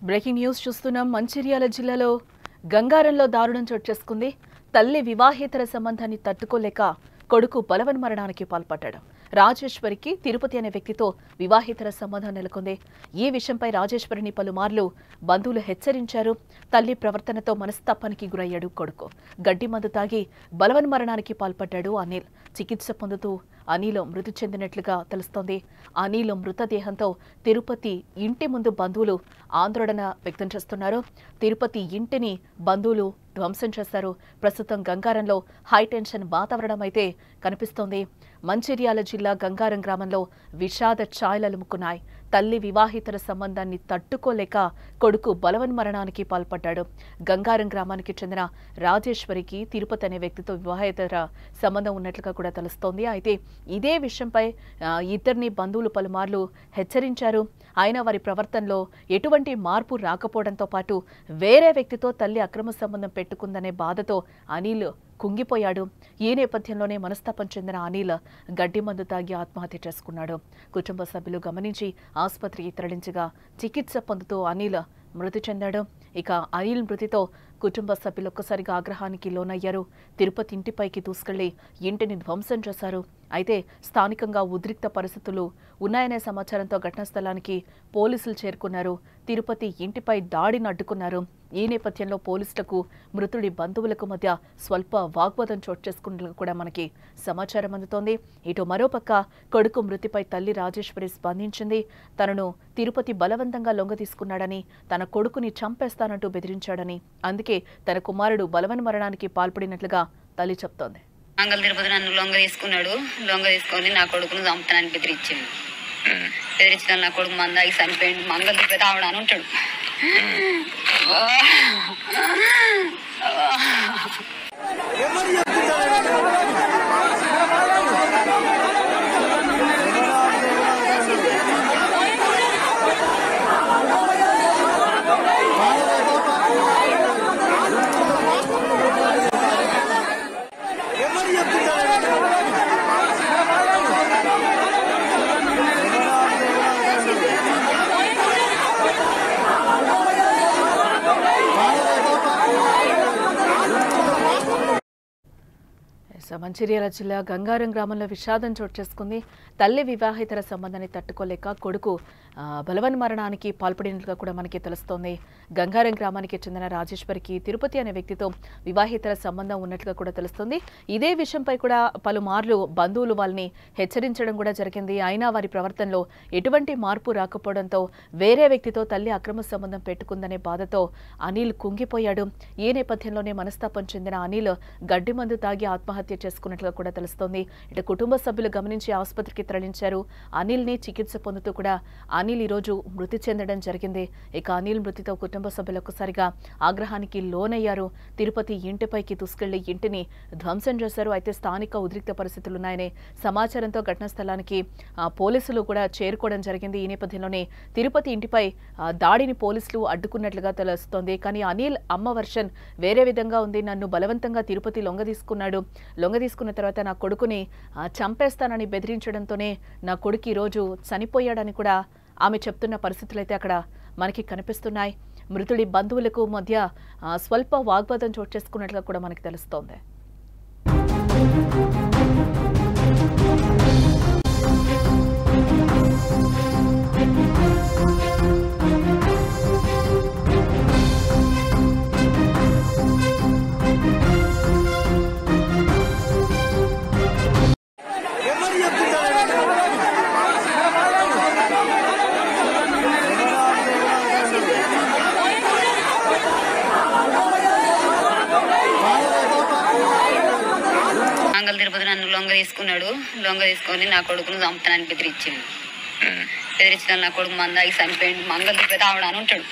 Breaking news చూస్తున్నాం. మంచిర్యాల జిల్లాలో గంగారంలో దారుణం చోటు చేసుకుంది. తల్లి వివాహేతర సంబంధాన్ని తట్టుకోలేక కొడుకు బలవన్మరణానికి పాల్పడ్డాడు. రాజేశ్వరికి తిరుపతి అనే వ్యక్తితో వివాహేతర సంబంధం నెలకొంది. ఈ విషయంపై రాజేశ్వరిని పలుమార్లు బంధువులు హెచ్చరించారు. తల్లి ప్రవర్తనతో మనస్తాపానికి గురయ్యాడు కొడుకు. గడ్డి మందు తాగి బలవన్మరణానికి పాల్పడ్డాడు అనిల్. చికిత్స పొందుతూ అనిల్ మృతి చెందినట్లుగా తెలుస్తోంది. అనిల్ మృతదేహంతో తిరుపతి ఇంటి ముందు బంధువులు ఆందోళన వ్యక్తం చేస్తున్నారు. తిరుపతి ఇంటిని బంధువులు ధ్వంసం చేశారు. ప్రస్తుతం గంగారంలో హైటెన్షన్ వాతావరణం అయితే కనిపిస్తోంది. మంచిర్యాల జిల్లా గంగారం గ్రామంలో విషాద ఛాయలలుముకున్నాయి. తల్లి వివాహితర సంబంధాన్ని తట్టుకోలేక కొడుకు బలవన్మరణానికి పాల్పడ్డాడు. గంగారం గ్రామానికి చెందిన రాజేశ్వరికి తిరుపతి అనే వ్యక్తితో వివాహేతర సంబంధం ఉన్నట్లుగా కూడా తెలుస్తోంది. అయితే ఇదే విషయంపై ఇద్దరిని బంధువులు పలుమార్లు హెచ్చరించారు. అయినా వారి ప్రవర్తనలో ఎటువంటి మార్పు రాకపోవడంతో పాటు వేరే వ్యక్తితో తల్లి అక్రమ సంబంధం పెట్టుకుందనే బాధతో అనిల్ కుంగిపోయాడు. ఈ నేపథ్యంలోనే మనస్తాపం చెందిన అనిల్ గడ్డి మందు తాగి ఆత్మహత్య చేసుకున్నాడు. కుటుంబ సభ్యులు గమనించి ఆసుపత్రికి తరలించగా చికిత్స పొందుతూ అనిల్ మృతి చెందాడు. ఇక అనిల్ మృతితో కుటుంబ సభ్యులు ఒక్కసారిగా ఆగ్రహానికి లోనయ్యారు. తిరుపతి ఇంటిపైకి దూసుకెళ్లి ఇంటిని ధ్వంసం చేశారు. అయితే స్థానికంగా ఉద్రిక్త పరిస్థితులు ఉన్నాయనే సమాచారంతో ఘటనా స్థలానికి పోలీసులు చేరుకున్నారు. తిరుపతి ఇంటిపై దాడిని అడ్డుకున్నారు. ఈ నేపథ్యంలో పోలీసులకు మృతుడి బంధువులకు మధ్య స్వల్ప వాగ్వాదం చోటు చేసుకున్నట్లు కూడా మనకి సమాచారం అందుతోంది. ఇటు మరోపక్క కొడుకు మృతిపై తల్లి రాజేశ్వరి స్పందించింది. తనను తిరుపతి బలవంతంగా లొంగదీసుకున్నాడని, తన కొడుకుని చంపేస్తానంటూ బెదిరించాడని, అందుకే తన కుమారుడు బలవన్మరణానికి పాల్పడినట్లుగా తల్లి చెప్తోంది. మంగళ తిరుపతి నన్ను లొంగ తీసుకొని నా కొడుకును చంపుతానని బెదిరించింది. బెదిరించిన నా కొడుకు మందాకి చనిపోయింది. మంగళ తిరుపతి ఆవిడ అని ఉంటాడు. మంచిర్యాల జిల్లా గంగారం గ్రామంలో విషాదం చోటు చేసుకుంది. తల్లి వివాహేతర సంబంధాన్ని తట్టుకోలేక కొడుకు బలవన్మరణానికి పాల్పడినట్లుగా కూడా మనకి తెలుస్తోంది. గంగారం గ్రామానికి చెందిన రాజేశ్వరికి తిరుపతి అనే వ్యక్తితో వివాహేతర సంబంధం ఉన్నట్లుగా కూడా తెలుస్తోంది. ఇదే విషయంపై కూడా పలుమార్లు బంధువులు వాళ్ళని హెచ్చరించడం కూడా జరిగింది. అయినా వారి ప్రవర్తనలో ఎటువంటి మార్పు రాకపోవడంతో వేరే వ్యక్తితో తల్లి అక్రమ సంబంధం పెట్టుకుందనే బాధతో అనిల్ కుంగిపోయాడు. ఈ నేపథ్యంలోనే మనస్తాపం చెందిన అనిల్ గడ్డి మందు తాగి ఆత్మహత్య చేసుకున్నట్లుగా కూడా తెలుస్తోంది. ఇటు కుటుంబ సభ్యులు గమనించి ఆసుపత్రికి తరలించారు. అనిల్ ని చికిత్స పొందుతూ కూడా అనిల్ ఈరోజు మృతి చెందడం జరిగింది. ఇక అనిల్ మృతితో కుటుంబ సభ్యులు ఒక్కసారిగా ఆగ్రహానికి లోనయ్యారు. తిరుపతి ఇంటిపైకి దూసుకెళ్లి ఇంటిని ధ్వంసం చేశారు. అయితే స్థానిక ఉద్రిక్త పరిస్థితులున్నాయనే సమాచారంతో ఘటనా స్థలానికి పోలీసులు కూడా చేరుకోవడం జరిగింది. ఈ నేపథ్యంలోనే తిరుపతి ఇంటిపై దాడిని పోలీసులు అడ్డుకున్నట్లుగా తెలుస్తోంది. కానీ అనిల్ అమ్మ వర్షన్ వేరే విధంగా ఉంది. నన్ను బలవంతంగా తిరుపతి లొంగదీసుకున్న తర్వాత నా కొడుకుని చంపేస్తానని బెదిరించడంతోనే నా కొడుకు ఈరోజు చనిపోయాడని కూడా ఆమె చెప్తున్న పరిస్థితులైతే అక్కడ మనకి కనిపిస్తున్నాయి. మృతుడి బంధువులకు మధ్య స్వల్ప వాగ్వాదం చోటు చేసుకున్నట్లుగా కూడా మనకి తెలుస్తోంది. మంగళ తిరుపతి నన్ను లొంగ తీసుకొని నా కొడుకును చంపుతానని బెదిరించింది. బెదిరించిన నా కొడుకు మందాకి చనిపోయింది. మంగళ తిరుపతి ఆవిడ అని ఉంటాడు.